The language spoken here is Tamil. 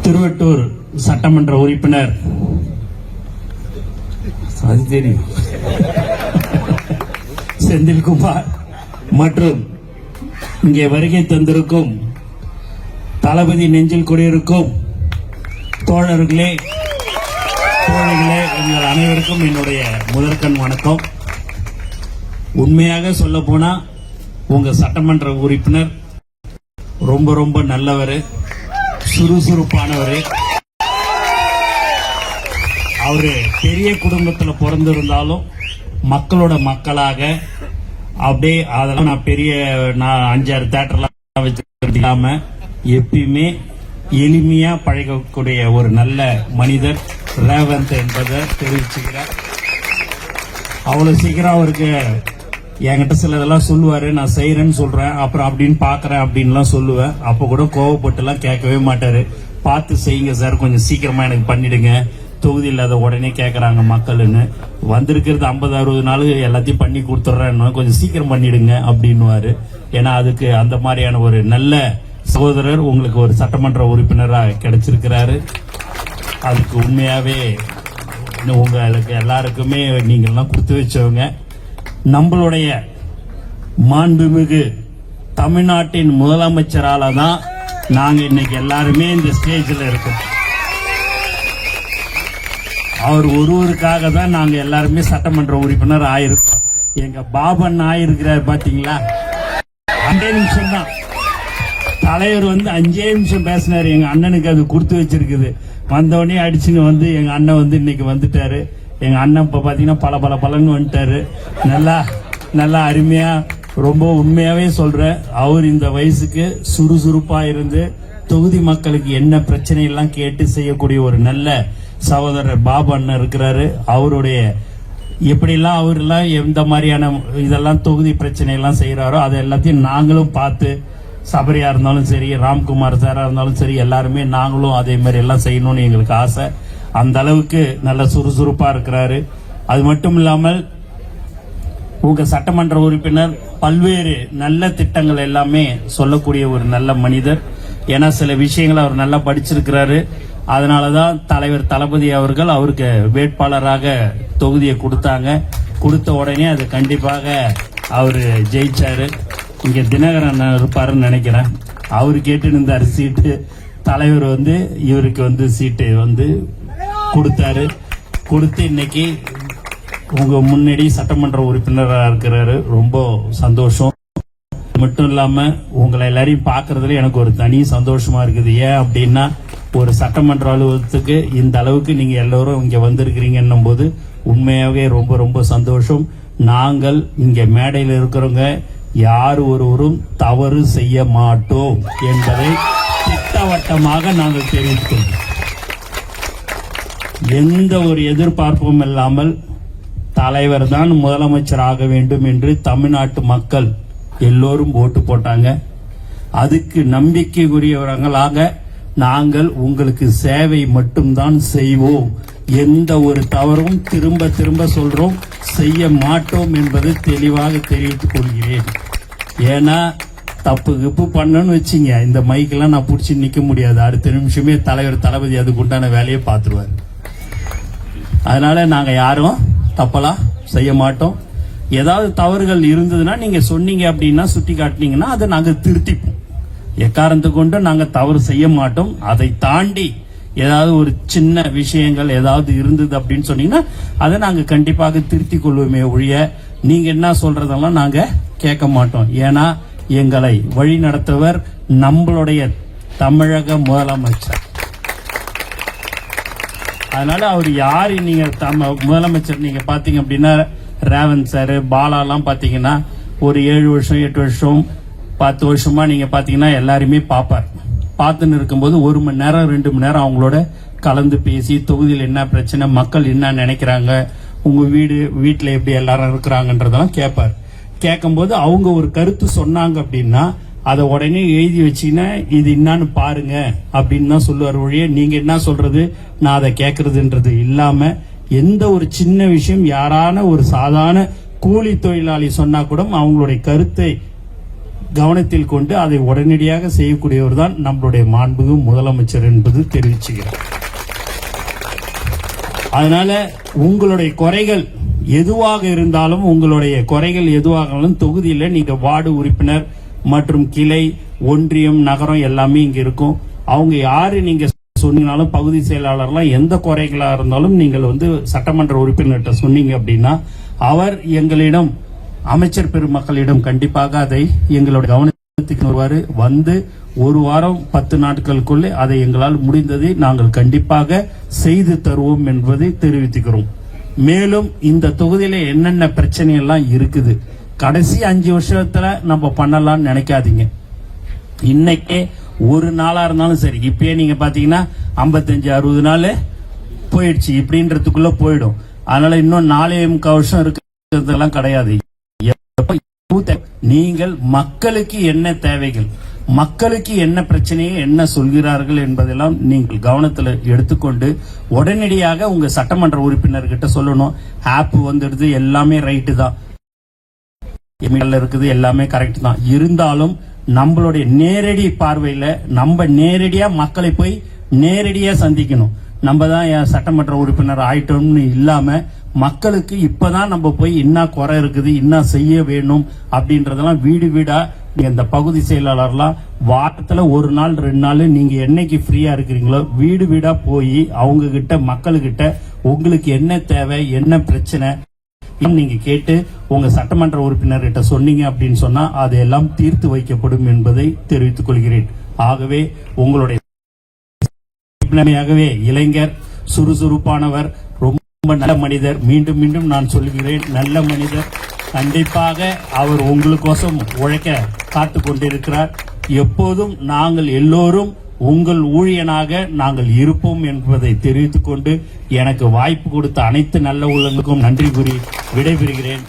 திருவட்டூர் சட்டமன்ற உறுப்பினர் அது தெரியும் செந்தில்குமார் மற்றும் இங்கே வருகை தந்திருக்கும் தளபதி நெஞ்சில் குடியிருக்கும் தோழர்களே தோழிகளே, உங்கள் அனைவருக்கும் என்னுடைய முதற்கண் வணக்கம். உண்மையாக சொல்ல போனா உங்க சட்டமன்ற உறுப்பினர் ரொம்ப ரொம்ப நல்லவர், சுறுசுறுப்பானவர். அவரு பெரிய குடும்பத்துல பிறந்திருந்தாலும் மக்களோட மக்களாக அப்படியே அதெல்லாம் நான் 5-6 தியேட்டர்லாம் வச்சிருக்காம எப்பயுமே எளிமையா பழகக்கூடிய ஒரு நல்ல மனிதர் ரேவந்த் என்பதை தெரிவிச்சுக்கிறேன். அவ்வளவு சீக்கிரம் அவருக்கு என்கிட்ட சிலதெல்லாம் சொல்லுவாரு, நான் செய்யறேன்னு சொல்றேன், அப்புறம் அப்படின்னு பாக்குறேன் அப்படின்லாம் சொல்லுவேன். அப்ப கூட கோவப்பட்டு எல்லாம் கேட்கவே மாட்டாரு. பார்த்து செய்யுங்க சார், கொஞ்சம் சீக்கிரமா எனக்கு பண்ணிடுங்க, தொகுதி இல்லாத உடனே கேட்கறாங்க மக்கள்னு. வந்திருக்கிறது 50-60 நாள் எல்லாத்தையும் பண்ணி கொடுத்துட்றேன், கொஞ்சம் சீக்கிரம் பண்ணிடுங்க அப்படின்னுவாரு. ஏன்னா அதுக்கு அந்த மாதிரியான ஒரு நல்ல சகோதரர் உங்களுக்கு ஒரு சட்டமன்ற உறுப்பினராக கிடைச்சிருக்கிறாரு. அதுக்கு உண்மையாவே உங்களுக்கு எல்லாருக்குமே நீங்கள்லாம் கொடுத்து வச்சவங்க. நம்மளுடைய மாண்புமிகு தமிழ்நாட்டின் முதலமைச்சரால தான் நாங்க இன்னைக்கு எல்லாருமே இந்த ஸ்டேஜில் இருக்கோம். அவர் ஒருவருக்காக தான் நாங்க எல்லாருமே சட்டமன்ற உறுப்பினர் ஆயிருக்கோம். எங்க பாபன் ஆயிருக்கிறார் பாத்தீங்களா, 5 நிமிஷம் தான். தலைவர் 5 நிமிஷம் பேசினாரு. எங்க அண்ணனுக்கு அது கொடுத்து வச்சிருக்குது. வந்தவொடனே அடிச்சுன்னு எங்க அண்ணன் இன்னைக்கு வந்துட்டாரு. எங்க அண்ணன் இப்ப பாத்தீங்கன்னா பல பலன்னு வந்துட்டாரு. நல்லா அருமையா, ரொம்ப உண்மையாவே சொல்றேன், அவர் இந்த வயசுக்கு சுறுசுறுப்பா இருந்து தொகுதி மக்களுக்கு என்ன பிரச்சனை எல்லாம் கேட்டு செய்யக்கூடிய ஒரு நல்ல சகோதரர் பாபு அண்ணன் இருக்கிறாரு. அவருடைய எப்படிலாம் அவரெல்லாம் எந்த மாதிரியான இதெல்லாம் தொகுதி பிரச்சனை எல்லாம் செய்யறாரோ அதை எல்லாத்தையும் நாங்களும் பார்த்து, சபரியா இருந்தாலும் சரி, ராம்குமார் சாரா இருந்தாலும் சரி, எல்லாருமே நாங்களும் அதே மாதிரி எல்லாம் செய்யணும்னு எங்களுக்கு ஆசை. அந்த அளவுக்கு நல்ல சுறுசுறுப்பா இருக்கிறாரு. அது மட்டும் இல்லாமல் உங்க சட்டமன்ற உறுப்பினர் பல்வேறு நல்ல திட்டங்கள் எல்லாமே சொல்லக்கூடிய ஒரு நல்ல மனிதர். ஏன்னா சில விஷயங்களை அவர் நல்லா படிச்சிருக்கிறாரு. அதனாலதான் தலைவர் தளபதி அவர்கள் அவருக்கு வேட்பாளராக தொகுதியை கொடுத்தாங்க. கொடுத்த உடனே அது கண்டிப்பாக அவரு ஜெயிச்சாரு. இங்க தினகரன் இருப்பாருன்னு நினைக்கிறேன். அவரு கேட்டு இருந்தாரு சீட்டு. தலைவர் இவருக்கு சீட்டு கொடுத்தாரு. கொடுத்து இன்னைக்கு உங்க முன்னாடி சட்டமன்ற உறுப்பினராக இருக்கிறாரு. ரொம்ப சந்தோஷம். மட்டும் இல்லாம உங்களை எல்லாரையும் பாக்குறதுல எனக்கு ஒரு தனி சந்தோஷமா இருக்குது. ஏன் அப்படின்னா, ஒரு சட்டமன்ற அலுவலகத்துக்கு இந்த அளவுக்கு நீங்க எல்லாரும் இங்க வந்திருக்கிறீங்கன்னும் போது உண்மையாவே ரொம்ப ரொம்ப சந்தோஷம். நாங்கள் இங்க மேடையில் இருக்கிறவங்க யார் ஒருவரும் தவறு செய்ய மாட்டோம் என்பதை திட்டவட்டமாக நாங்கள் தெரிவித்துள்ளோம். எந்த ஒரு எதிர்பார்ப்பும் இல்லாமல் தலைவர் தான் முதலமைச்சர் ஆக வேண்டும் என்று தமிழ்நாட்டு மக்கள் எல்லோரும் ஓட்டு போட்டாங்க. அதுக்கு நம்பிக்கைக்குரியவர்களாக நாங்கள் உங்களுக்கு சேவை மட்டும்தான் செய்வோம், எந்த ஒரு தவறும் திரும்ப சொல்றோம் செய்ய மாட்டோம் என்பதை தெளிவாக தெரிவித்துக் கொள்கிறேன். ஏன்னா தப்பு பண்ணணும்னு வச்சிங்க, இந்த மைக்கெல்லாம் நான் பிடிச்சி நிக்க முடியாது. அடுத்த நிமிஷமே தலைவர் தளபதி அதுக்கு உண்டான வேலையை பார்த்துருவாரு. அதனால நாங்க யாரும் தப்பெல்லாம் செய்ய மாட்டோம். ஏதாவது தவறுகள் இருந்ததுன்னா நீங்க சொன்னீங்க அப்படின்னா, சுட்டி காட்டினீங்கன்னா அதை நாங்க திருத்திப்போம். எக்காரணத்தை கொண்டு நாங்க தவறு செய்ய மாட்டோம். அதை தாண்டி ஏதாவது ஒரு சின்ன விஷயங்கள் ஏதாவது இருந்தது அப்படின்னு சொன்னீங்கன்னா அதை நாங்க கண்டிப்பாக திருத்திக் கொள்வோமே ஒழிய நீங்க என்ன சொல்றதெல்லாம் நாங்க கேட்க மாட்டோம். ஏன்னா எங்களை வழி நடத்தவர் நம்மளுடைய தமிழக முதலமைச்சர். அதனால அவர் யாரு, நீங்க முதலமைச்சர் நீங்க பாத்தீங்க அப்படின்னா ரேவந்த் சார், பாலாலாம் பாத்தீங்கன்னா ஒரு 7 வருஷம் 8 வருஷம் 10 வருஷமா நீங்க பாத்தீங்கன்னா எல்லாருமே பாப்பார். பார்த்துன்னு இருக்கும்போது 1 மணி நேரம் 2 மணி நேரம் அவங்களோட கலந்து பேசி தொகுதியில் என்ன பிரச்சனை, மக்கள் என்ன நினைக்கிறாங்க, உங்க வீட்டுல எப்படி எல்லாரும் இருக்கிறாங்கன்றதெல்லாம் கேட்பார். கேட்கும்போது அவங்க ஒரு கருத்து சொன்னாங்க அப்படின்னா அதை உடனே எழுதி வச்சீங்கன்னா இது என்னன்னு பாருங்க அப்படின்னு தான் சொல்லுவார் ஒழிய நீங்க என்ன சொல்றது நான் அதை கேட்கறதுன்றது இல்லாம, எந்த ஒரு சின்ன விஷயம் யாரான ஒரு சாதாரண கூலி தொழிலாளி சொன்னா கூட அவங்களுடைய கருத்தை கவனத்தில் கொண்டு அதை உடனடியாக செய்யக்கூடியவர் தான் நம்மளுடைய மாண்புமிகு முதலமைச்சர் என்பது தெரிவிச்சுக்கிறேன். அதனால உங்களுடைய குறைகள் எதுவாக இருந்தாலும் தொகுதியில் நீங்க வார்டு உறுப்பினர் மற்றும் கிளை, ஒன்றியம், நகரம் எல்லாமே இங்க இருக்கும். அவங்க யாரு நீங்க சொன்னீங்கனாலும் பகுதி செயலாளர்லாம் எந்த குறைகளா இருந்தாலும் நீங்கள் சட்டமன்ற உறுப்பினர்கிட்ட சொன்னீங்க அப்படின்னா அவர் எங்களிடம் அமைச்சர் பெருமக்களிடம் கண்டிப்பாக அதை எங்களுடைய கவனத்துக்கு வருவாரு. வந்து ஒரு வாரம் 10 நாட்களுக்குள்ளே அதை எங்களால் முடிந்ததை நாங்கள் கண்டிப்பாக செய்து தருவோம் என்பதை தெரிவித்துக்கிறோம். மேலும் இந்த தொகுதியில என்னென்ன பிரச்சனை எல்லாம் இருக்குது, கடைசி 5 வருஷத்துல நம்ம பண்ணலாம்னு நினைக்காதீங்க. இன்னைக்கே ஒரு நாளா இருந்தாலும் சரி, இப்பயே நீங்க பாத்தீங்கன்னா 55-60 நாள் போயிடுச்சு, இப்படின்றதுக்குள்ள போயிடும். அதனால இன்னும் 4.25 வருஷம் இருக்கிறதெல்லாம் கிடையாது. நீங்கள் மக்களுக்கு என்ன தேவைகள், மக்களுக்கு என்ன பிரச்சனையை என்ன சொல்கிறார்கள் என்பதெல்லாம் நீங்கள் கவனத்தில் எடுத்துக்கொண்டு உடனடியாக உங்க சட்டமன்ற உறுப்பினர்கிட்ட சொல்லணும். ஆப் வந்துடுது, எல்லாமே ரைட்டு தான், இருக்குது, எல்லாமே கரெக்ட் தான். இருந்தாலும் நம்மளுடைய நேரடி பார்வையில நம்ம நேரடியா மக்களை போய் நேரடியா சந்திக்கணும். நம்ம தான் சட்டமன்ற உறுப்பினர் ஆயிட்டோம்னு இல்லாம மக்களுக்கு இப்பதான் நம்ம போய் என்ன குறை இருக்குது, என்ன செய்ய வேணும் அப்படின்றதெல்லாம் வீடு வீடா இந்த பகுதி செயலாளர்லாம் வாரத்துல 1 நாள் 2 நாள் நீங்க என்னைக்கு ஃப்ரீயா இருக்கிறீங்களோ வீடு வீடா போய் அவங்க கிட்ட மக்களுக்கிட்ட உங்களுக்கு என்ன தேவை, என்ன பிரச்சனை நீங்க கேட்டு உங்க சட்டமன்ற உறுப்பினர்கிட்ட சொன்னீங்க அப்படின்னு சொன்னா அதெல்லாம் தீர்த்து வைக்கப்படும் என்பதை தெரிவித்துக் கொள்கிறேன். ஆகவே உங்களுடைய இளைஞர், சுறுசுறுப்பானவர், ரொம்ப நல்ல மனிதர். மீண்டும் மீண்டும் நான் சொல்கிறேன், நல்ல மனிதர். கண்டிப்பாக அவர் உங்களுக்கோசம் உழைக்க காத்து கொண்டிருக்கிறார். எப்போதும் நாங்கள் எல்லோரும் உங்கள் ஊழியனாக நாங்கள் இருப்போம் என்பதை தெரிவித்துக் கொண்டு எனக்கு வாய்ப்பு கொடுத்த அனைத்து நல்ல உள்ளங்களுக்கும் நன்றி கூறி விடைபெறுகிறேன்.